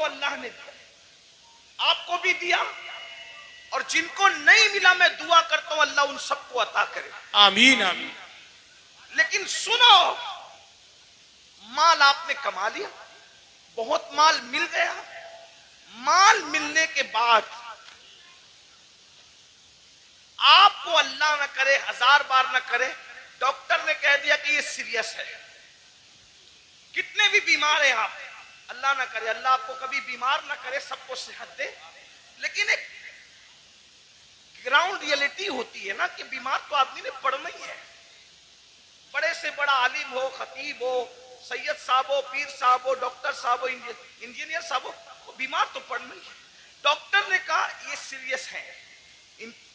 کو اللہ نے دیا, آپ کو بھی دیا, اور جن کو نہیں ملا میں دعا کرتا ہوں اللہ ان سب کو عطا کرے, آمین آمین. لیکن سنو, مال آپ نے کما لیا, بہت مال مل گیا, مال ملنے کے بعد آپ کو اللہ نہ کرے, 1000 بار نہ کرے, ڈاکٹر نے کہہ دیا کہ یہ سیریس ہے. کتنے بھی بیمار ہیں آپ, اللہ نہ کرے, اللہ آپ کو کبھی بیمار نہ کرے, سب کو صحت دے, لیکن ایک گراؤنڈ ریئلٹی ہوتی ہے نا کہ بیمار تو آدمی نے پڑنا ہی ہے. بڑے سے بڑا عالم ہو, خطیب ہو, سید صاحب ہو, پیر صاحب ہو, ڈاکٹر صاحب ہو, انجینئر صاحب ہو, بیمار تو پڑنا ہی ہے. ڈاکٹر نے کہا یہ سیریس ہے,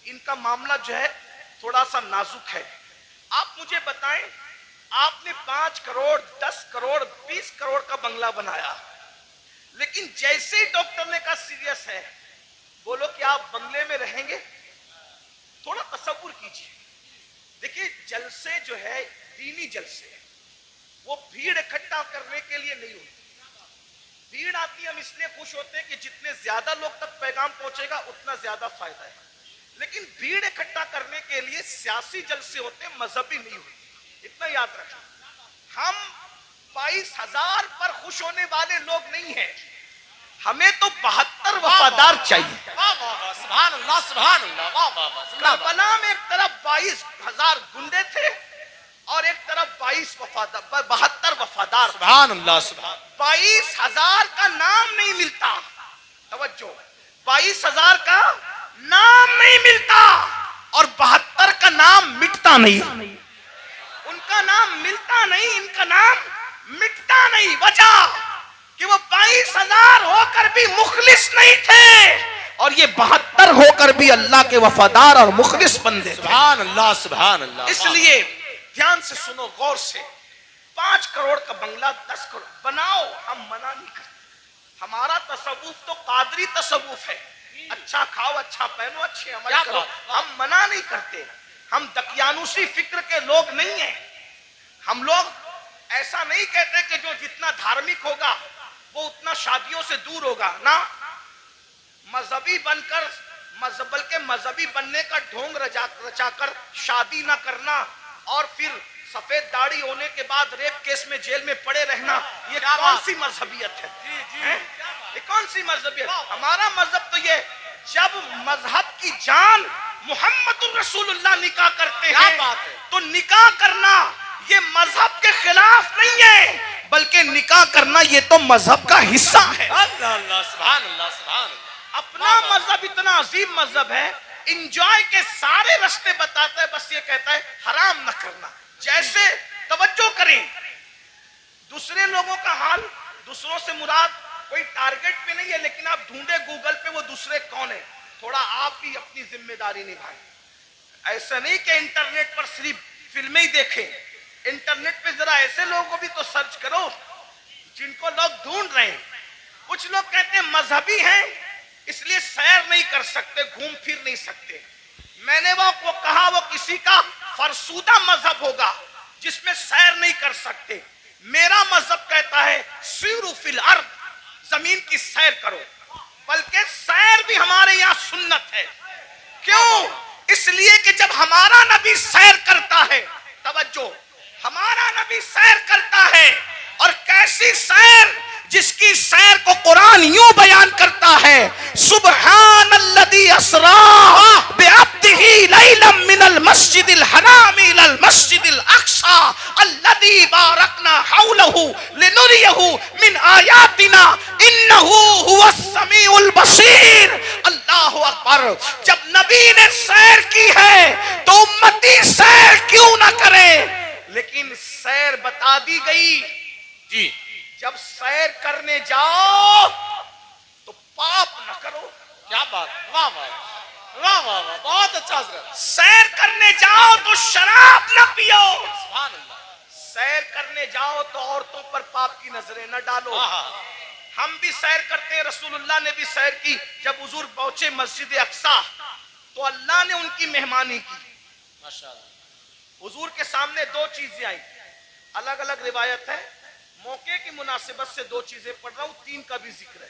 ان کا معاملہ جو ہے تھوڑا سا نازک ہے. آپ مجھے بتائیں, آپ نے 5 کروڑ 10 کروڑ 20 کروڑ کا بنگلہ بنایا, لیکن جیسے ہی ڈاکٹر نے کہا سیریس ہے, بولو کہ آپ بنگلے میں رہیں گے؟ تھوڑا تصور کیجئے. دیکھیے جلسے جو ہے دینی جلسے, وہ بھیڑ اکٹھا کرنے کے لیے نہیں ہوتی. بھیڑ آتی ہم اس لیے خوش ہوتے ہیں کہ جتنے زیادہ لوگ تک پیغام پہنچے گا اتنا زیادہ فائدہ ہے, لیکن بھیڑ اکٹھا کرنے کے لیے سیاسی جلسے ہوتے ہیں, مذہبی نہیں ہوتے. اتنا یاد رکھیں, ہم 22,000 پر خوش ہونے والے لوگ نہیں ہیں, ہمیں تو 72 وفادار چاہیے. سبحان اللہ سبحان اللہ. واہ واہ واہ. کربلا میں ایک طرف 22,000 گنڈے تھے اور ایک طرف 72 وفادار. سبحان اللہ سبحان. 22,000 کا نام نہیں ملتا, توجہ, 22,000 کا نام نہیں ملتا اور 72 کا نام مٹتا نہیں. ان کا نام ملتا نہیں, ان کا نام مٹتا نہیں. وجہ کہ وہ 22,000 ہو کر بھی مخلص نہیں تھے, اور یہ 72 ہو کر بھی اللہ کے وفادار اور مخلص بندے. سبحان اللہ سبحان اللہ. اس لیے دھیان سے سنو, غور سے, 5 کروڑ کا بنگلہ 10 کروڑ بناؤ, ہم منع نہیں کرتے. ہمارا تصوف تو قادری تصوف ہے, اچھا کھاؤ, اچھا پہنو, اچھے عمل کرو, ہم منع نہیں کرتے. ہم دقیانوسی فکر کے لوگ نہیں ہیں. ہم لوگ ایسا نہیں کہتے کہ جو جتنا دھارمک ہوگا وہ اتنا شادیوں سے دور ہوگا, نہ. مذہبی بن کر, بلکہ مذہبی بننے کا ڈھونگ رچا کر شادی نہ کرنا اور پھر سفید داڑھی ہونے کے بعد ریپ کیس میں جیل میں پڑے رہنا, یہ کون سی مذہبیت ہے؟ یہ کون سی مذہبیت؟ ہمارا مذہب تو یہ, جب مذہب کی جان محمد الرسول اللہ نکاح کرتے ہیں تو نکاح کرنا یہ مذہب کے خلاف نہیں ہے, بلکہ نکاح کرنا یہ تو مذہب کا حصہ ہے. اللہ اللہ سبحان اللہ سبحان اللہ. اپنا مذہب اتنا عظیم مذہب ہے, انجوائے کے سارے رستے بتاتا ہے, بس یہ کہتا ہے حرام نہ کرنا. جیسے توجہ کریں, دوسرے لوگوں کا حال, دوسروں سے مراد کوئی ٹارگٹ پہ نہیں ہے, لیکن آپ ڈھونڈے گوگل پہ وہ دوسرے کون ہیں, تھوڑا آپ بھی اپنی ذمہ داری نبھائیں. ایسا نہیں کہ انٹرنیٹ پر صرف فلمیں ہی دیکھیں, انٹرنیٹ پہ ذرا ایسے لوگوں کو بھی تو سرچ کرو جن کو لوگ ڈھونڈ رہے ہیں. کچھ لوگ کہتے ہیں مذہبی ہیں اس لیے سیر نہیں کر سکتے, گھوم پھر نہیں سکتے. میں نے وہ کہا وہ کسی کا فرسودہ مذہب ہوگا جس میں سیر نہیں کر سکتے. میرا مذہب کہتا ہے سیروا فی الارض, زمین کی سیر کرو, بلکہ سیر بھی ہمارے یہاں سنت ہے. کیوں؟ اس لیے کہ جب ہمارا نبی سیر کرتا ہے, توجہ, ہمارا نبی سیر کرتا ہے, اور کیسی سیر, جس کی سیر کو قرآن یوں بیان کرتا ہے, سبحان الذی اسری بعبدہ لیلا من المسجد الحرام الی المسجد الاقصی الذی بارکنا حولہ لنریہ من آیاتنا انہ هو السمیع البصیر. اللہ اکبر. جب نبی نے سیر کی ہے تو امتی سیر کیوں نہ کرے, لیکن سیر بتا دی گئی. جی, جب سیر کرنے جاؤ تو پاپ نہ کرو. کیا بات, واہ واہ واہ واہ واہ, بہت اچھا حضرت. سیر کرنے جاؤ تو شراب نہ پیو. سبحان اللہ. سیر کرنے جاؤ تو عورتوں پر پاپ کی نظریں نہ ڈالو. ہم بھی سیر کرتے ہیں, رسول اللہ نے بھی سیر کی. جب حضور پہنچے مسجد اقصی تو اللہ نے ان کی مہمانی کی. ماشاءاللہ. حضور کے سامنے 2 چیزیں آئی, الگ الگ روایت ہے, موقع کی مناسبت سے 2 چیزیں پڑھ رہا ہوں, 3 کا بھی ذکر ہے.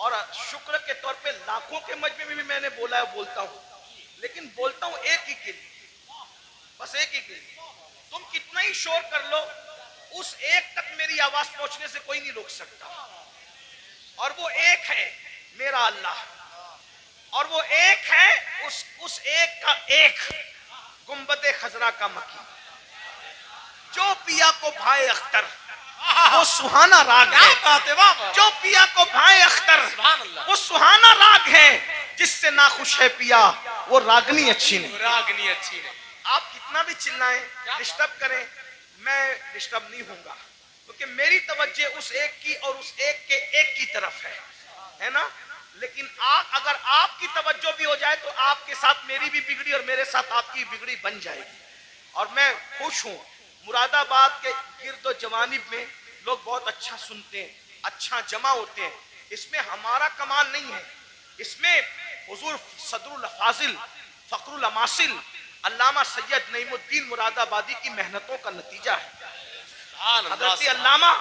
اور شکر کے طور پہ لاکھوں کے مجمع میں بھی میں نے بولا ہے، بولتا ہوں، لیکن بولتا ہوں ایک ہی کے لیے، بس ایک ہی کے لیے. تم کتنا ہی شور کر لو، اس ایک تک میری آواز پہنچنے سے کوئی نہیں روک سکتا، اور وہ ایک ہے میرا اللہ، اور وہ ایک ہے اس ایک کا ایک گنبد خضرا کا مکی. جو پیا کو بھائے اختر وہ سہانا راگ کیا ہے، بات ہے، واہ واہ. جو پیا کو بھائے اختر سبحان اللہ. وہ سہانا راگ ہے، جس سے ناخوش ہے پیا وہ راگنی اچھی نہیں. راگنی اچھی نہیں. آپ کتنا بھی چلائیں، ڈسٹرب کریں، میں ڈسٹرب نہیں ہوں گا، کیونکہ میری توجہ اس ایک کی اور اس ایک کے ایک کی طرف ہے نا. لیکن اگر آپ کی توجہ بھی ہو جائے تو آپ کے ساتھ میری بھی بگڑی اور میرے ساتھ آپ کی بگڑی بن جائے گی. اور میں خوش ہوں، مراد آباد کے گرد و جوانب میں لوگ بہت اچھا سنتے ہیں، اچھا جمع ہوتے ہیں. اس میں ہمارا کمال نہیں ہے، اس میں حضور صدر الفاضل فخر الاماثل علامہ سید نعیم الدین مراد آبادی کی محنتوں کا نتیجہ ہے. سبحان اللہ. حضرت علامہ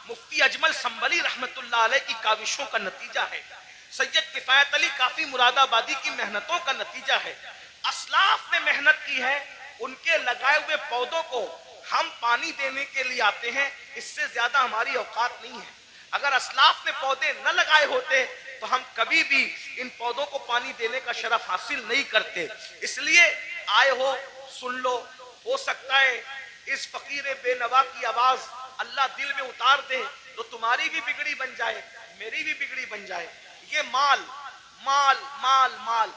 مفتی اجمل سنبلی رحمت اللہ علیہ کی کاوشوں کا نتیجہ ہے. سید کفایت علی کافی مراد آبادی کی محنتوں کا نتیجہ ہے. اسلاف نے محنت کی ہے، ان کے لگائے ہوئے پودوں کو ہم پانی دینے کے لیے آتے ہیں، اس سے زیادہ ہماری اوقات نہیں ہے. اگر اسلاف نے پودے نہ لگائے ہوتے تو ہم کبھی بھی ان پودوں کو پانی دینے کا شرف حاصل نہیں کرتے. اس لیے آئے ہو، سن لو، ہو سکتا ہے اس فقیر بے نوا کی آواز اللہ دل میں اتار دے تو تمہاری بھی بگڑی بن جائے، میری بھی بگڑی بن جائے. یہ مال مال مال مال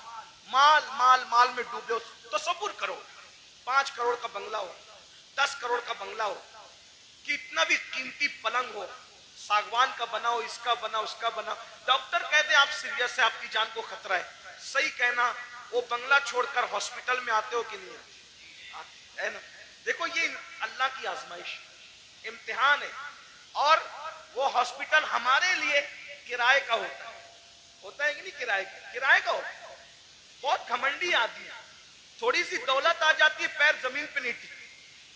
مال مال مال میں ڈوبے ہو. تصور کرو 5 کروڑ کا بنگلہ ہو، 10 کروڑ کا بنگلہ ہو، کتنا بھی قیمتی پلنگ ہو، ساگوان کا بنا ہو، اس کا بنا، اس کا بنا، ڈاکٹر کہتے ہیں آپ سیریس ہے، آپ کی جان کو خطرہ ہے، صحیح کہنا، وہ بنگلہ چھوڑ کر ہاسپٹل میں آتے ہو کہ نہیں آتے؟ دیکھو یہ اللہ کی آزمائش، امتحان ہے. اور وہ ہاسپٹل ہمارے لیے کرائے کا ہوتا ہے کہ نہیں؟ کرائے کا ہوتا ہے. بہت گھمنڈی آدمی ہے، تھوڑی سی دولت آ جاتی ہے پیر زمین پہ نہیں ٹکتی.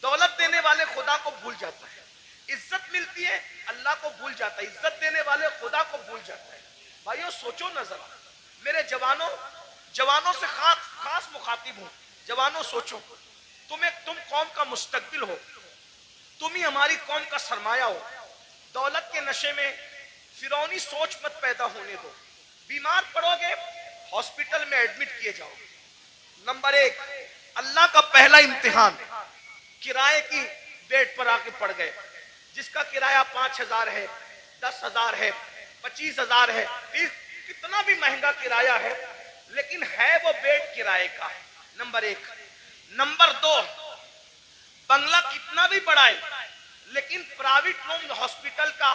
دولت دینے والے خدا کو بھول جاتا ہے، عزت ملتی ہے اللہ کو بھول جاتا ہے، عزت دینے والے خدا کو بھول جاتا ہے. بھائیو سوچو نظر، میرے جوانوں سے خاص مخاطب ہوں. جوانوں سوچو، تم قوم کا مستقبل ہو، تم ہی ہماری قوم کا سرمایہ ہو. دولت کے نشے میں فرعونی سوچ مت پیدا ہونے دو. بیمار پڑو گے ہاسپٹل میں ایڈمٹ کیے جاؤ. نمبر 1 اللہ کا پہلا امتحان، کرائے کی بیڈ پر آ کے پڑ گئے، جس کا کرایہ 5,000 ہے، 10,000 ہے، 25,000 ہے، کتنا بھی مہنگا کرایہ ہے، لیکن ہے وہ بیڈ کرائے کا. نمبر 1. نمبر 2 بنگلہ کتنا بھی بڑا ہے، لیکن پرائیویٹ روم ہاسپٹل کا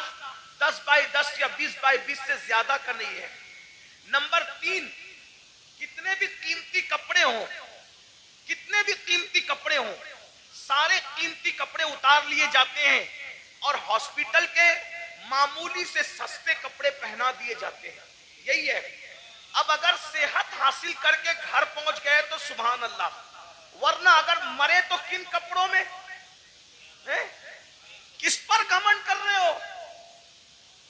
10x10 یا 20x20 سے زیادہ کا نہیں ہے. نمبر 3 کتنے بھی قیمتی کپڑے ہوں، سارے قیمتی کپڑے اتار لیے جاتے ہیں اور ہاسپٹل کے معمولی سے سستے کپڑے پہنا دیے جاتے ہیں. یہی ہے. اب اگر صحت حاصل کر کے گھر پہنچ گئے تو سبحان اللہ، ورنہ اگر مرے تو کن کپڑوں میں؟ کس پر گھمنڈ کر رہے ہو؟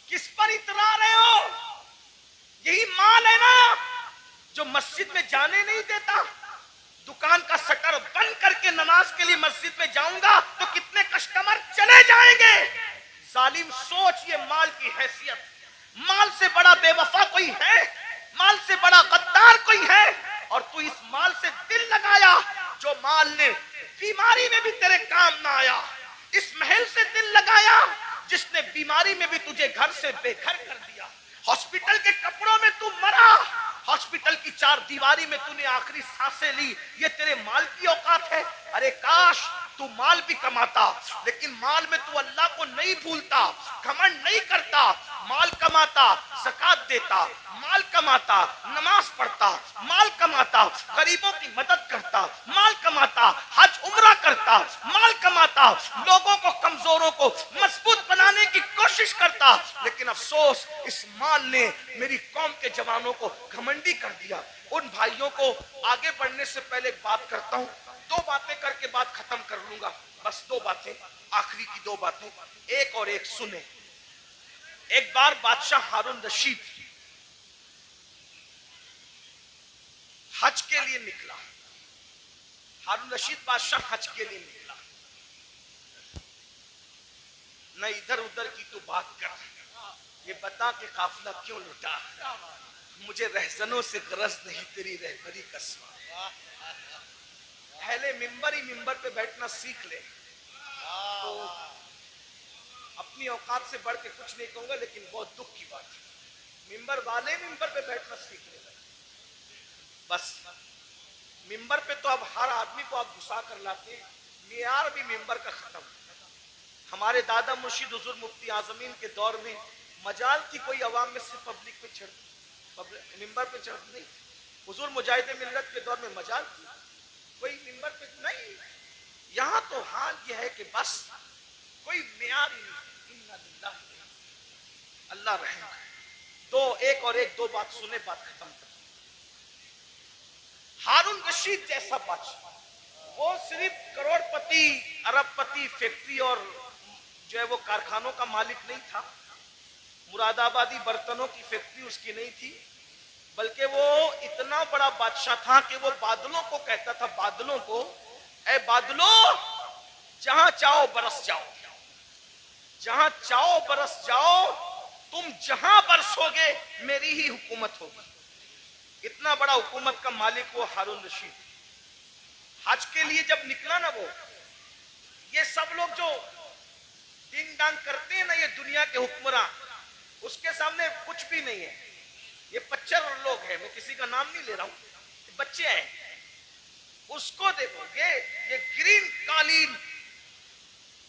کس پر اترا رہے ہو؟ یہی مال ہے نا جو مسجد میں جانے نہیں دیتا. دکان کا شٹر بند کر کے نماز کے لیے مسجد میں جاؤں گا تو کتنے کسٹمر چلے جائیں گے. ظالم سوچ، یہ مال کی حیثیت. مال سے بڑا بے وفا کوئی ہے؟ مال سے بڑا غدار کوئی ہے؟ اور تو اس مال سے دل لگایا جو مال نے بیماری میں بھی تیرے کام نہ آیا. اس محل سے دل لگایا جس نے بیماری میں بھی تجھے گھر سے بے گھر کر دیا. ہاسپٹل کے کپڑوں میں تو مرا، ہاسپٹل کی 4 دیواری میں تو نے آخری سانسیں لی. یہ تیرے مال کی اوقات ہے؟ ارے کاش تو مال بھی کماتا، لیکن مال میں تو اللہ کو نہیں بھولتا، گھمنڈ نہیں کرتا. مال کماتا، زکات دیتا، مال کماتا، نماز پڑھتا، مال کماتا، غریبوں کی مدد کرتا، مال کماتا، حج عمرہ کرتا، مال کماتا، لوگوں کو کمزوروں کو مضبوط بنانے کی کوشش کرتا. لیکن افسوس اس مال نے میری قوم کے جوانوں کو گھمنڈی کر دیا. ان بھائیوں کو آگے بڑھنے سے پہلے ایک بات کرتا ہوں، 2 باتیں کر کے بات ختم کر لوں گا. بس 2 باتیں، آخری کی 2 باتیں، ایک اور ایک سنیں. ایک بار بادشاہ ہارون رشید حج کے لیے نکلا، ہارون رشید بادشاہ حج کے لیے نکلا، نہ ادھر ادھر کی تو بات کر، یہ بتا کہ قافلہ کیوں لٹا، مجھے رہزنوں سے غرض نہیں تیری رہبری کا سوا، پہلے ممبر ہی ممبر پہ بیٹھنا سیکھ لے، تو اپنی اوقات سے بڑھ کے کچھ نہیں کہوں گا، لیکن بہت دکھ کی بات ہے، ممبر والے ممبر پہ بیٹھنا سیکھ لے، بس ممبر پہ تو اب ہر آدمی کو آپ گھسا کر لاتے ہیں، معیار بھی ممبر کا ختم۔ ہمارے دادا مرشد حضور مفتی اعظمین کے دور میں مجال تھی کوئی عوام میں سے پبلک پہ ممبر پہ چڑھ نہیں، حضور مجاہد ملت کے دور میں مجال تھی کوئی ممبر پہ نہیں، یہاں تو حال یہ ہے کہ بس کوئی معیار ہی نہیں، اللہ رحم۔ ایک اور دو بات سنے، بات ختم کر۔ ہارون رشید جیسا بادشاہ، وہ صرف کروڑ پتی ارب پتی فیکٹری اور جو ہے وہ کارخانوں کا مالک نہیں تھا، مراد آبادی برتنوں کی فیکٹری اس کی نہیں تھی، بلکہ وہ اتنا بڑا بادشاہ تھا کہ وہ بادلوں کو کہتا تھا، بادلوں کو، اے بادلوں جہاں چاہو برس جاؤ، جہاں چاہو برس جاؤ، تم جہاں برسو گے میری ہی حکومت ہوگی۔ اتنا بڑا حکومت کا مالک وہ ہارون رشید۔ حج کے لیے جب نکلا نا، وہ یہ سب لوگ جو ڈنگ ڈانگ کرتے ہیں نا، یہ دنیا کے حکمراں، اس کے سامنے کچھ بھی نہیں ہے، یہ پچر لوگ ہیں، میں کسی کا نام نہیں لے رہا ہوں، بچے ہیں۔ اس کو دیکھو، یہ گرین قالین،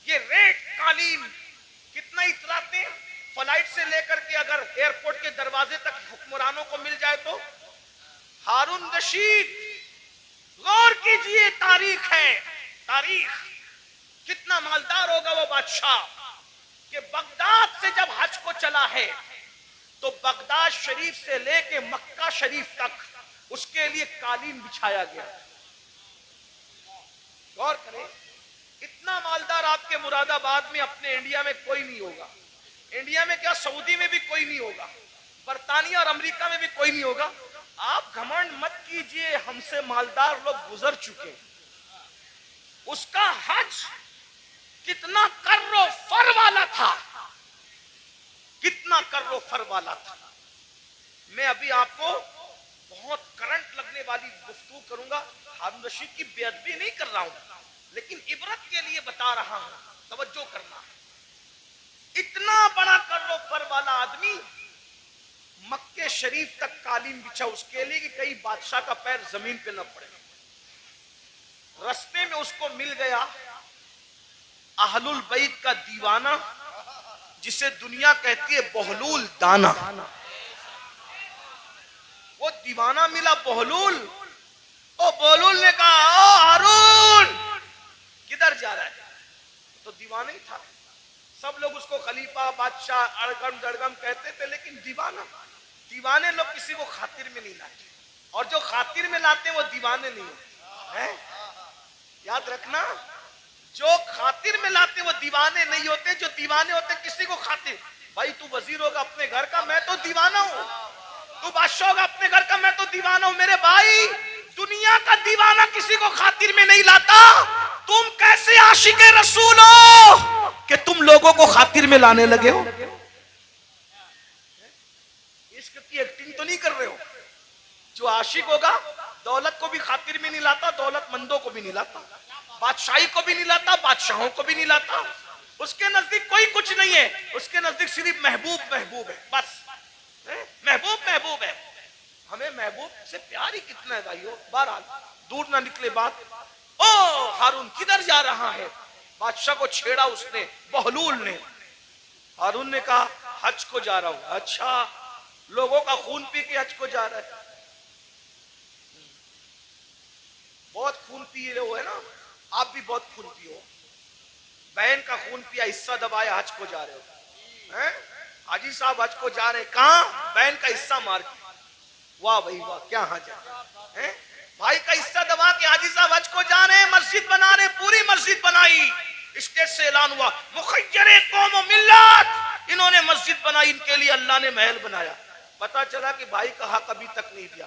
یہ ریڈ قالین کتنا اتراتے ہیں، فلائٹ سے لے کر کے اگر ایئرپورٹ کے دروازے تک حکمرانوں کو مل جائے تو۔ ہارون رشید، غور کیجئے، تاریخ ہے، تاریخ، کتنا مالدار ہوگا وہ بادشاہ کہ بغداد سے جب حج کو چلا ہے تو بغداد شریف سے لے کے مکہ شریف تک اس کے لیے قالین بچھایا گیا۔ غور کریں، اتنا مالدار آپ کے مراد آباد میں اپنے انڈیا میں کوئی نہیں ہوگا، انڈیا میں کیا سعودی میں بھی کوئی نہیں ہوگا، برطانیہ اور امریکہ میں بھی کوئی نہیں ہوگا۔ آپ گھمنڈ مت کیجئے، ہم سے مالدار لوگ گزر چکے، اس کا حج کتنا کر و فر والا تھا، کتنا کر و فر والا تھا۔ میں ابھی آپ کو بہت کرنٹ لگنے والی گفتگو کروں گا، ہارون رشید کی بے ادبی نہیں کر رہا ہوں، لیکن عبرت کے لیے بتا رہا ہوں، توجہ کرنا۔ اتنا بڑا کر و فر والا آدمی مکے شریف تک قالین بچھا اس کے لیے کہ کئی بادشاہ کا پیر زمین پہ نہ پڑے۔ رستے میں اس کو مل گیا اہل البیت کا دیوانہ، جسے دنیا کہتی ہے بہلول دانا، وہ دیوانہ ملا بہلول۔ بہلول نے کہا، او ہارون کدھر جا رہا ہے؟ تو دیوانہ ہی تھا، سب لوگ اس کو خلیفہ بادشاہ اڑگم دڑگم کہتے تھے، لیکن دیوانے لوگ کسی کو خاطر میں نہیں لاتے، اور جو خاطر میں لاتے وہ دیوانے نہیں ہوتے، یاد رکھنا، جو خاطر میں لاتے وہ دیوانے نہیں ہوتے، جو دیوانے ہوتے کسی کو خاطر۔ بھائی تو وزیر ہوگا اپنے گھر کا، میں تو دیوانہ ہوں، تو بادشاہ ہوگا اپنے گھر کا، میں تو دیوانہ ہوں۔ میرے بھائی، دنیا کا دیوانہ کسی کو خاطر میں نہیں لاتا، تم کیسے عاشق رسول ہو کہ تم لوگوں کو خاطر میں لانے لگے ہو؟ عشق کی ایکٹنگ تو نہیں کر رہے ہو؟ جو عاشق ہوگا دولت کو بھی خاطر میں نہیں لاتا، دولت مندوں کو بھی نہیں لاتا، بادشاہی کو بھی نہیں لاتا، بادشاہوں کو بھی نہیں لاتا، اس کے نزدیک کوئی کچھ نہیں ہے، اس کے نزدیک صرف محبوب محبوب ہے، بس محبوب محبوب ہے۔ ہمیں محبوب سے پیار ہی کتنا ہے بھائیو۔ بہرحال دور نہ نکلے بات، ہارون کدھر جا رہا ہے؟ بادشاہ کو چھیڑا اس نے، بہلول نے۔ ہارون نے کہا حج کو جا رہا ہوں۔ اچھا، لوگوں کا خون پی کے حج کو جا رہا ہے؟ بہت خون پی رہے ہو ہے نا، آپ بھی بہت خون پیو، بہن کا خون پیا، حصہ دبایا، حج کو جا رہے ہو۔ حاجی صاحب حج کو جا رہے، کہاں؟ بہن کا حصہ مار کے۔ واہ بھائی واہ، کیا حج ہے، بھائی کا حصہ دبا کے حاجی صاحب حج کو جا رہے ہیں، مسجد بنا رہے، پوری مسجد بنائی، اسٹیج سے اعلان ہوا مخیر قوم و ملت، انہوں نے مسجد بنائی، ان کے لیے اللہ نے محل بنایا۔ پتا چلا کہ بھائی کا حق ابھی تک نہیں دیا،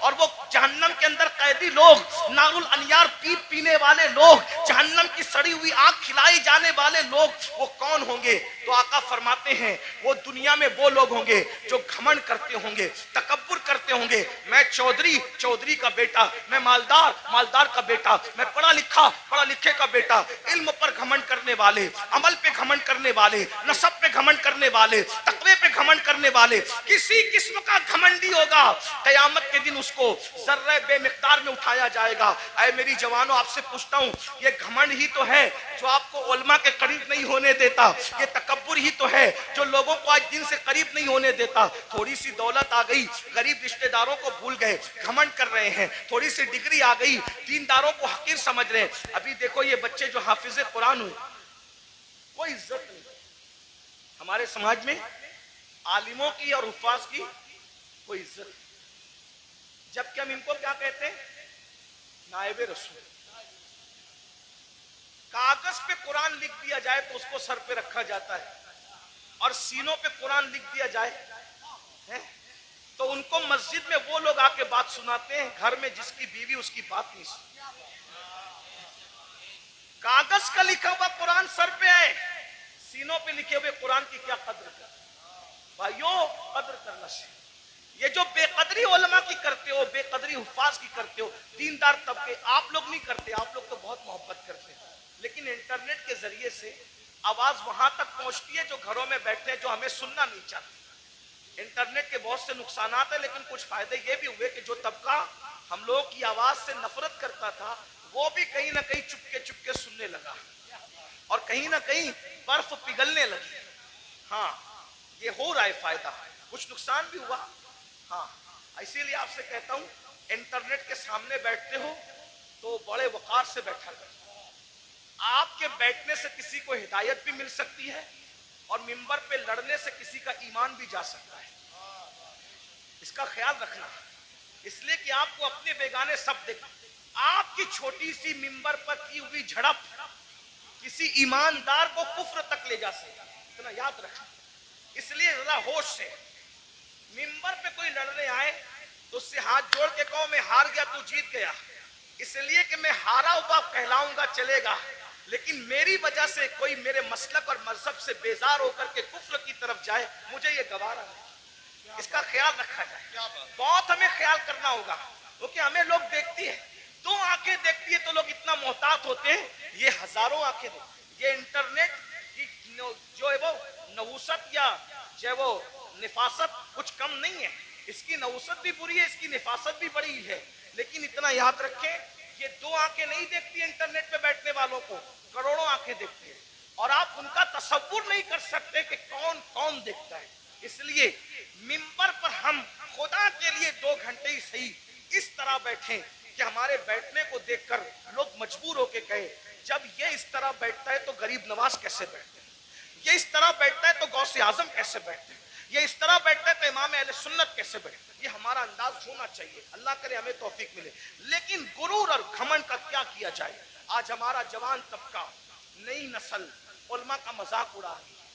اور وہ جہنم کے اندر قیدی لوگ، نارل انیار پینے والے لوگ، جہنم کی سڑی ہوئی آگ کھلائی جانے والے لوگ، وہ کون ہوں گے؟ تو آقا فرماتے ہیں وہ دنیا میں وہ لوگ ہوں گے جو گھمنڈ کرتے ہوں گے، تکبر کرتے ہوں گے، میں چودھری کا بیٹا، میں مالدار کا بیٹا، میں پڑھا لکھے کا بیٹا، علم پر گھمنڈ کرنے والے، عمل پہ گھمنڈ کرنے والے، نسب پہ گھمنڈ کرنے والے، تقوی پہ گھمنڈ کرنے والے، کسی قسم کا گھمنڈی ہوگا، قیامت کے دن اس کو ذرہ بے مقدار میں اٹھایا جائے گا۔ اے میری جوانوں، آپ سے پوچھتا ہوں، یہ گھمنڈ ہی تو ہے جو آپ کو علماء کے قریب نہیں ہونے دیتا، یہ تکبر ہی تو ہے جو لوگوں کو آج دین سے قریب نہیں ہونے دیتا۔ تھوڑی سی دولت آ گئی، غریب رشتہ داروں کو بھول گئے، گھمنڈ کر رہے ہیں، تھوڑی سی ڈگری آ گئی، دینداروں کو حقیر سمجھ رہے ہیں۔ ابھی دیکھو یہ بچے جو حافظ قرآن ہوئے، کوئی عزت نہیں ہمارے سماج میں، عالموں کی اور حفاظ کی کوئی عزت نہیں، جبکہ ہم ان کو کیا کہتے ہیں؟ نائب رسول۔ کاغذ پہ قرآن لکھ دیا جائے تو اس کو سر پہ رکھا جاتا ہے، اور سینوں پہ قرآن لکھ دیا جائے تو ان کو مسجد میں وہ لوگ آ کے بات سناتے ہیں، گھر میں جس کی بیوی اس کی بات نہیں سنتی۔ کاغذ کا لکھا ہوا قرآن سر پہ ہے، سینوں پہ لکھے ہوئے قرآن کی کیا قدر کرتے؟ بھائیو، قدر کرنا سے یہ جو بے قدری علماء کی کرتے ہو، بے قدری حفاظ کی کرتے ہو، دیندار طبقے، آپ لوگ نہیں کرتے، آپ لوگ تو بہت محبت کرتے ہیں، لیکن انٹرنیٹ کے ذریعے سے آواز وہاں تک پہنچتی ہے جو گھروں میں بیٹھے ہیں، جو ہمیں سننا نہیں چاہتے۔ انٹرنیٹ کے بہت سے نقصانات ہیں، لیکن کچھ فائدے یہ بھی ہوئے کہ جو طبقہ ہم لوگوں کی آواز سے نفرت کرتا تھا وہ بھی کہیں نہ کہیں چپکے سننے لگا، اور کہیں نہ کہیں برف پگھلنے لگی۔ ہاں، یہ ہو رہا ہے فائدہ، کچھ نقصان بھی ہوا۔ ہاں، اسی لیے آپ سے کہتا ہوں، انٹرنیٹ کے سامنے بیٹھتے ہو تو بڑے وقار سے بیٹھا کرو۔ آپ کے بیٹھنے سے کسی کو ہدایت بھی مل سکتی ہے، اور منبر پہ لڑنے سے کسی کا ایمان بھی جا سکتا ہے، اس کا خیال رکھنا، اس لیے کہ آپ کو اپنے بیگانے سب دیکھ۔ آپ کی چھوٹی سی منبر پر کی ہوئی جھڑپ کسی ایماندار کو کفر تک لے جا سکتا، اتنا یاد رکھنا۔ اس لیے ذرا ہوش سے منبر پہ کوئی لڑنے آئے تو اس سے ہاتھ جوڑ کے کہو میں ہار گیا تو جیت گیا، اس لیے کہ میں ہارا ہوا کہلاؤں گا چلے گا، لیکن میری وجہ سے کوئی میرے مسلک اور مذہب سے بیزار ہو کر کے کفر کی طرف جائے، مجھے یہ گوارا نہیں۔ اس کا خیال رکھا جائے، بہت ہمیں خیال کرنا ہوگا، کیونکہ ہمیں لوگ دیکھتی ہے، دو آنکھیں دیکھتی ہے تو لوگ اتنا محتاط ہوتے ہیں، یہ ہزاروں آنکھیں دیکھتی ہیں۔ یہ انٹرنیٹ کی جو ہے وہ نحوست یا جو ہے وہ نفاست کچھ کم نہیں ہے، اس کی نحوست بھی بری ہے، اس کی نفاست بھی بڑی ہے، لیکن اتنا یاد رکھیں یہ دو آنکھیں نہیں دیکھتی انٹرنیٹ پہ بیٹھنے والوں کو، کروڑوں آنکھیں دیکھتی ہیں، اور آپ ان کا تصور نہیں کر سکتے کہ کون کون دیکھتا ہے۔ اس لیے منبر پر ہم خدا کے لیے 2 گھنٹے ہی صحیح اس طرح بیٹھیں کہ ہمارے بیٹھنے کو دیکھ کر لوگ مجبور ہو کے کہے جب یہ اس طرح بیٹھتا ہے تو غریب نواز کیسے بیٹھتے ہیں، یہ اس طرح بیٹھتا ہے تو غوث اعظم کیسے بیٹھتے ہیں، یہ اس طرح بیٹھتا ہے تو امام اہل سنت کیسے بیٹھتے ہیں۔ یہ ہمارا انداز ہونا چاہیے، اللہ کرے ہمیں توفیق ملے۔ لیکن غرور اور گھمنڈ کا کیا کیا جائے؟ آج ہمارا جوان طبقہ، نئی نسل علماء کا مذاق اڑا رہی ہے،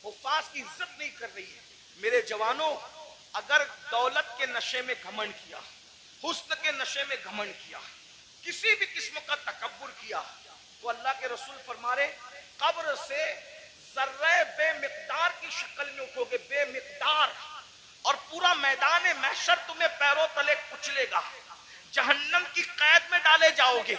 حفاظ کی عزت نہیں کر رہی ہے۔ میرے جوانوں، اگر دولت کے نشے میں گھمنڈ کیا، حسن کے نشے میں گھمنڈ کیا، کسی بھی قسم کا تکبر کیا، تو اللہ کے رسول فرما رہے قبر سے ذرہ بے مقدار کی شکل میں اٹھو گے، بے مقدار، اور پورا میدان محشر تمہیں پیروں تلے کچلے گا، جہنم کی قید میں ڈالے جاؤ گے،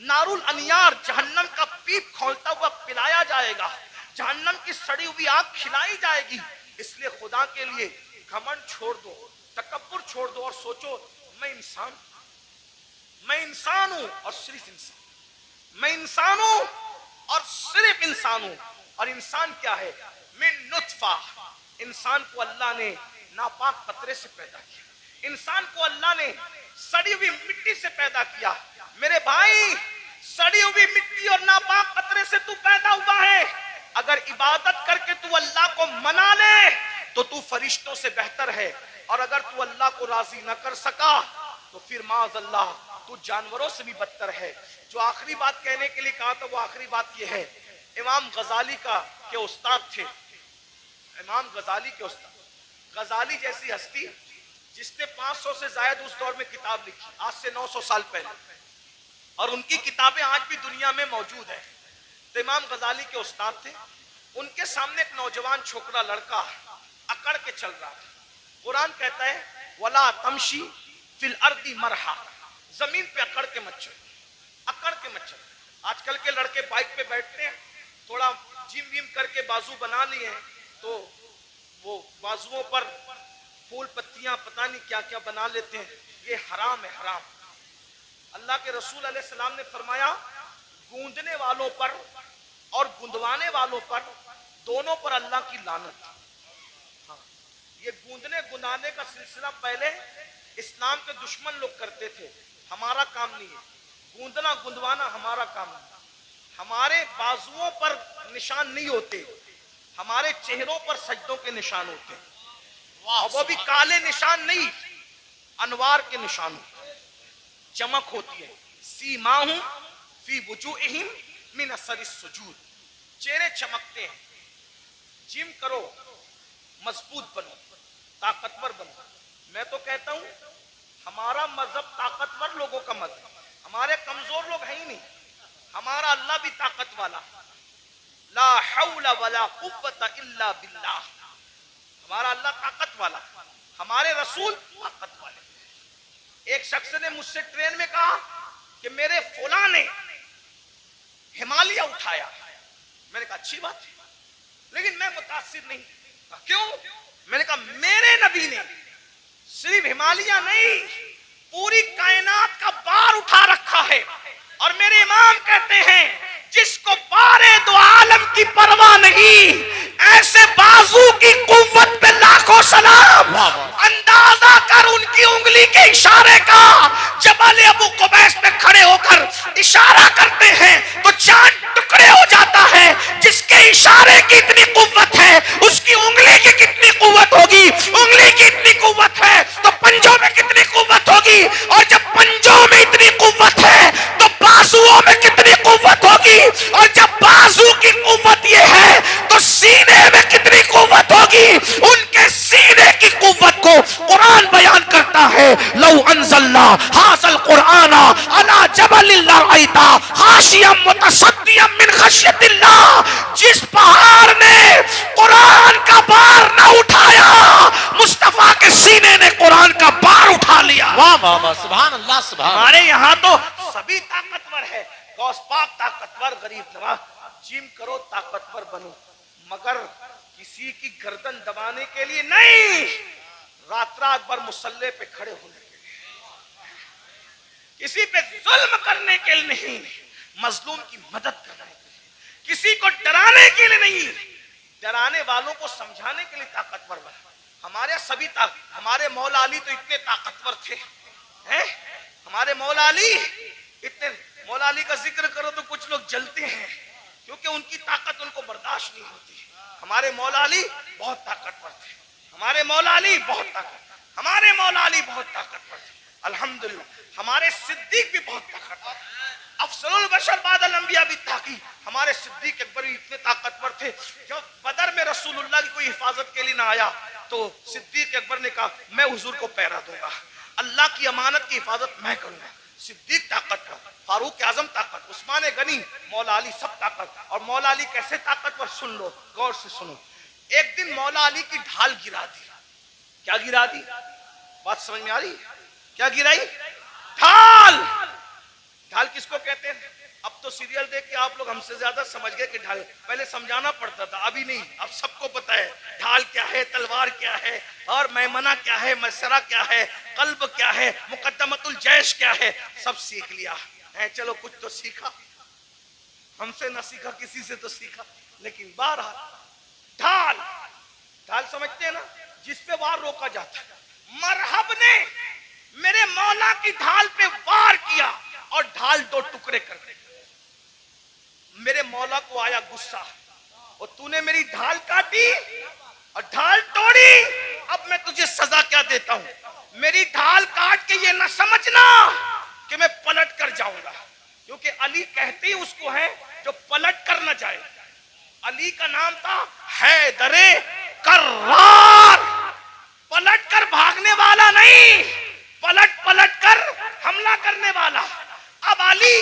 نار الانیار جہنم کا پیپ کھولتا ہوا پلایا جائے گا، جہنم کی سڑی ہوئی آگ کھلائی جائے گی۔ اس لیے خدا کے لیے گھمنڈ چھوڑ دو، تکبر چھوڑ دو، اور سوچو میں انسان ہوں اور صرف انسان، میں انسان ہوں اور صرف انسان ہوں، اور انسان کیا ہے؟ من نطفہ، انسان کو اللہ نے ناپاک قطرے سے پیدا کیا، انسان کو اللہ نے سڑی ہوئی مٹی سے پیدا کیا۔ میرے بھائی، سڑی ہوئی مٹی اور ناپاک قطرے سے تو پیدا ہوا ہے، اگر عبادت کر کے تو اللہ کو منا لے تو تو فرشتوں سے بہتر ہے، اور اگر تو اللہ کو راضی نہ کر سکا تو پھر معاذ اللہ تو جانوروں سے بھی بدتر ہے۔ جو آخری بات کہنے کے لیے کہا تھا وہ آخری بات یہ ہے، امام غزالی کے استاد تھے، امام غزالی کے استاد، غزالی جیسی ہستی جس نے 500 سے زائد اس دور میں کتاب لکھی، آج سے 900 سال پہلے، اور ان کی کتابیں آج بھی دنیا میں موجود ہیں. تو امام غزالی کے استاد تھے. ان کے سامنے ایک نوجوان چھوکرا لڑکا اکڑ کے چل رہا تھا. قرآن کہتا ہے وَلَا تَمْشِي فِي الْأَرْضِ مَرْحًا، زمین پہ اکڑ کے مت چلو، اکڑ کے مت چلو. آج کل کے لڑکے بائک پہ بیٹھتے ہیں، تھوڑا جم ویم کر کے بازو بنا لیے ہیں، تو وہ بازوؤں پر پھول پتیاں پتہ نہیں کیا کیا بنا لیتے ہیں. یہ حرام ہے، حرام. اللہ کے رسول علیہ السلام نے فرمایا گوندنے والوں پر اور گندوانے والوں پر دونوں پر اللہ کی لعنت. یہ گوندنے گندانے کا سلسلہ پہلے اسلام کے دشمن لوگ کرتے تھے، ہمارا کام نہیں ہے. گوندنا گندوانا ہمارا کام نہیں. ہمارے بازوؤں پر نشان نہیں ہوتے، ہمارے چہروں پر سجدوں کے نشان ہوتے ہیں، اور وہ بھی کالے نشان نہیں، انوار کے نشان ہوتے ہیں، چمک ہوتی ہے. سیماہم فی وجوہہم من اثر السجود، چہرے چمکتے ہیں. جم کرو، مضبوط بنو، طاقتور بنو. میں تو کہتا ہوں ہمارا مذہب طاقتور لوگوں کا مذہب، ہمارے کمزور لوگ ہیں ہی نہیں. ہمارا اللہ بھی طاقت والا، لا حول ولا قوت الا باللہ. ہمارا اللہ طاقت والا، ہمارے رسول طاقت والے. ایک شخص نے مجھ سے ٹرین میں کہا کہ میرے فلاں نے ہمالیہ اٹھایا. میں نے کہا اچھی بات ہے، لیکن میں متاثر نہیں. کیوں؟ میں نے کہا میرے نبی نے صرف ہمالیہ نہیں، پوری کائنات کا بار اٹھا رکھا ہے. اور میرے امام کہتے ہیں جس کو بارے دو عالم کی پرواہ نہیں، ایسے بازو کی قوت پہ لاکھوں سلام. اندازہ کر ان کی انگلی کے اشارے کا. جبل ابو قبیس پہ کھڑے ہو کر اشارہ کرتے ہیں تو چاند ٹکڑے ہو جاتا ہے. جس کے اشارے کی اتنی قوت ہے، اس کی انگلی کی کتنی قوت ہوگی؟ انگلی کی اتنی قوت ہے تو پنجوں میں کتنی قوت ہوگی؟ اور جب پنجوں میں اتنی قوت ہے تو بازوؤں میں کتنی قوت ہوگی؟ اور جب بازو کی قوت یہ ہے تو سینے میں کتنی قوت ہوگی؟ ان کے سینے کی قوت کو قرآن بیان کرتا ہے لو انزلنا ھذا القرآن علی جبل لرأیت خاشعا متصدعا من خشیۃ اللہ. جس پہاڑ نے قرآن کا بار نہ اٹھایا، مصطفیٰ کے سینے نے قرآن کا بار اٹھا لیا. واہ واہ واہ، سبحان اللہ سبحان اللہ. ہمارے یہاں تو سبھی طاقتور ہے. غوث پاک طاقتور، غریب نواز. جم کرو، طاقتور بنو، مگر کسی کی گردن دبانے کے لیے نہیں، رات رات بھر مصلی پہ کھڑے ہونے کے لیے، کسی پہ ظلم کرنے کے لیے نہیں، مظلوم کی مدد کرنے کے لیے، کسی کو ڈرانے کے لیے نہیں، ڈرانے والوں کو سمجھانے کے لیے طاقتور بنا. ہمارے سبھی ہمارے مولا علی تو اتنے طاقتور تھے، ہمارے مولا علی اتنے. مولا علی کا ذکر کرو تو کچھ لوگ جلتے ہیں کیونکہ ان کی طاقت ان کو برداشت نہیں ہوتی. ہمارے مولا علی بہت طاقتور تھے، ہمارے مولا علی بہت طاقتور، ہمارے مولا علی بہت طاقتور تھے. الحمدللہ ہمارے صدیق بھی بہت طاقتور، افضل البشر بعد الانبیاء بھی تحقیق. ہمارے صدیق اکبر بھی اتنے طاقتور تھے. جب بدر میں رسول اللہ کی کوئی حفاظت کے لیے نہ آیا تو صدیق اکبر نے کہا میں حضور کو پہرا دوں گا، اللہ کی امانت کی حفاظت میں کروں گا. صدیق طاقت کا، فاروق اعظم طاقت، عثمان غنی، مولا علی سب طاقت. اور مولا علی کیسے طاقتور؟ سن لو، غور سے سنو. ایک دن مولا علی کی ڈھال گرا دی. کیا گرا دی؟ بات سمجھ میں آ رہی؟ کیا گرائی؟ ڈھال. ڈھال کس کو کہتے ہیں؟ اب تو سیریل دیکھ کے آپ لوگ ہم سے زیادہ سمجھ گئے کہ ڈھال. پہلے سمجھانا پڑتا تھا، ابھی نہیں، اب سب کو پتا ہے ڈھال کیا ہے، تلوار کیا ہے، اور میمنہ کیا ہے، مسرہ کیا ہے، قلب کیا ہے، مقدمت الجیش کیا ہے، سب سیکھ لیا. چلو کچھ تو سیکھا، ہم سے نہ سیکھا، کسی سے تو سیکھا. لیکن بہرحال ڈھال، ڈھال سمجھتے ہیں نا، جس پہ وار روکا جاتا ہے. مرحب نے میرے مولا کی ڈھال پہ وار کیا اور ڈھال دو ٹکڑے کر دے. میرے مولا کو آیا غصہ، اور تو نے میری ڈھال کاٹی اور ڈھال توڑی، اب میں تجھے سزا کیا دیتا ہوں؟ میری ڈھال کاٹ کے یہ نہ سمجھنا کہ میں پلٹ کر جاؤں گا، کیونکہ علی کہتے ہی اس کو ہے جو پلٹ کر نہ جائے. علی کا نام تھا حیدر کرار، پلٹ کر بھاگنے والا نہیں. نہیں پلٹ پلٹ کر حملہ کرنے والا. اب علی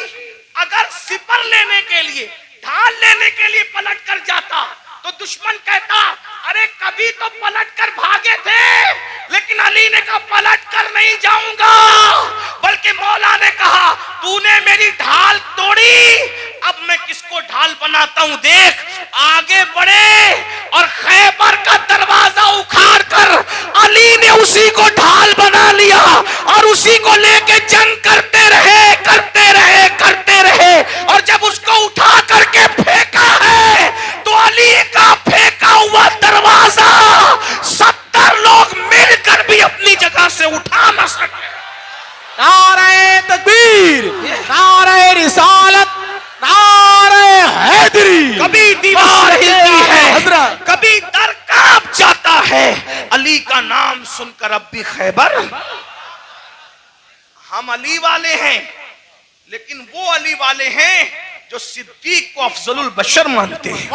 اگر سپر لینے کے لیے ڈھال لینے کے لیے پلٹ کر جاتا تو دشمن کہتا ارے کبھی تو پلٹ کر بھاگے تھے, لیکن علی نے کہا پلٹ کر نہیں جاؤں گا, بلکہ مولا نے کہا تو نے میری ڈھال توڑی, اب میں کس کو ڈھال بناتا ہوں دیکھ. آگے بڑھے اور خیبر کا دروازہ اکھاڑ کر علی نے اسی کو ڈھال بنا لیا اور اسی کو لے کے جنگ کرتے رہے کرتے رہے کرتے رہے, اور جب اس کو اٹھا کر کے پھینکا ہے تو علی کا پھینکا ہوا دروازہ 70 لوگ مل کر بھی اپنی جگہ سے اٹھا نہ سکے. نعرہ تکبیر, نعرہ رسالت, نعرہ حیدری. کبھی دیوار ہلتی ہے, حضرت کبھی در کانپ جاتا ہے, علی کا نام سن کر اب بھی خیبر. ہم علی والے ہیں, لیکن وہ علی والے ہیں جو صدیق کو افضل البشر مانتے ہیں.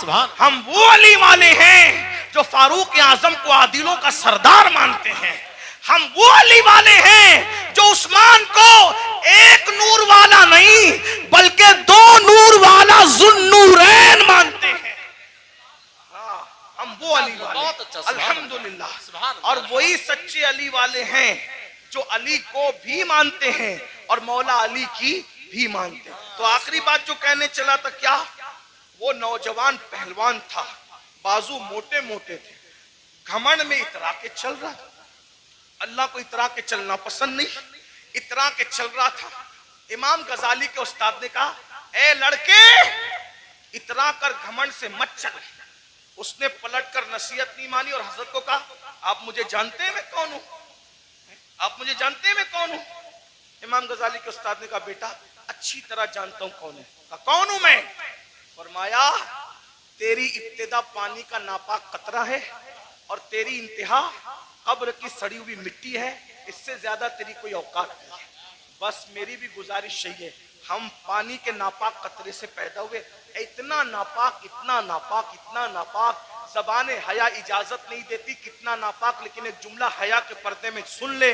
سبحان. ہم وہ علی والے ہیں جو فاروق اعظم کو عادلوں کا سردار مانتے ہیں. ہم وہ علی والے ہیں جو عثمان کو ایک نور والا نہیں بلکہ 2 نور والا ذو النورین مانتے ہیں. ہم وہ علی والے بہت اچھا, الحمدللہ. سبحان. اور وہی سچے علی والے ہیں جو علی کو بھی مانتے ہیں اور مولا علی کی بھی مانتے ہیں. تو آخری بات جو کہنے چلا تھا, کیا وہ نوجوان پہلوان تھا, بازو موٹے موٹے تھے, گھمنڈ میں اترا کے چل رہا تھا. اللہ کو اترا کے چلنا پسند نہیں, اترا کے چل رہا تھا. امام غزالی کے استاد نے کہا اے لڑکے اترا کر گھمنڈ سے مت چل. اس نے پلٹ کر نصیحت نہیں مانی اور حضرت کو کہا آپ مجھے جانتے ہیں میں کون ہوں, آپ مجھے جانتے ہیں میں کون ہوں. امام غزالی کے استاد نے کہا بیٹا اچھی طرح جانتا ہوں کون ہے. کہا کون ہوں میں؟ فرمایا تیری ابتدا پانی کا ناپاک قطرہ ہے اور تیری انتہا قبر کی سڑی ہوئی مٹی ہے, اس سے زیادہ تیری کوئی اوقات نہیں ہے. بس میری بھی گزارش یہی ہے, ہم پانی کے ناپاک قطرے سے پیدا ہوئے, اتنا ناپاک اتنا ناپاک اتنا ناپاک, زبان حیا اجازت نہیں دیتی کتنا ناپاک, لیکن ایک جملہ حیا کے پردے میں سن لے,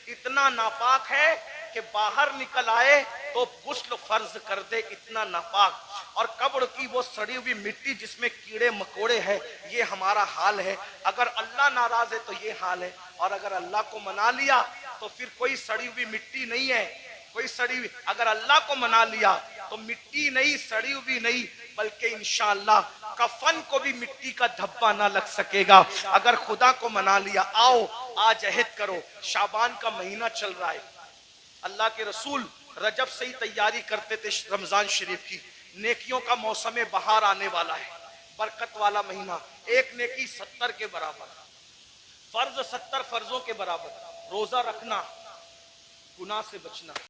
اتنا ناپاک ہے کہ باہر نکل آئے تو غسل فرض کر دے, اتنا ناپاک. اور قبر کی وہ سڑی ہوئی مٹی جس میں کیڑے مکوڑے ہیں, یہ ہمارا حال ہے. اگر اللہ ناراض ہے تو یہ حال ہے, اور اگر اللہ کو منا لیا تو پھر کوئی سڑی ہوئی مٹی نہیں ہے, کوئی سڑی ہوئی. اگر اللہ کو منا لیا تو مٹی نہیں, سڑی ہوئی نہیں, بلکہ انشاءاللہ کفن کو بھی مٹی کا دھبا نہ لگ سکے گا. اگر خدا کو منا لیا, آؤ آج عہد کرو. شعبان کا مہینہ چل رہا ہے, اللہ کے رسول رجب سے ہی تیاری کرتے تھے رمضان شریف کی. نیکیوں کا موسم بہار آنے والا ہے, برکت والا مہینہ. ایک نیکی 70 کے برابر, فرض 70 فرضوں کے برابر. روزہ رکھنا, گناہ سے بچنا.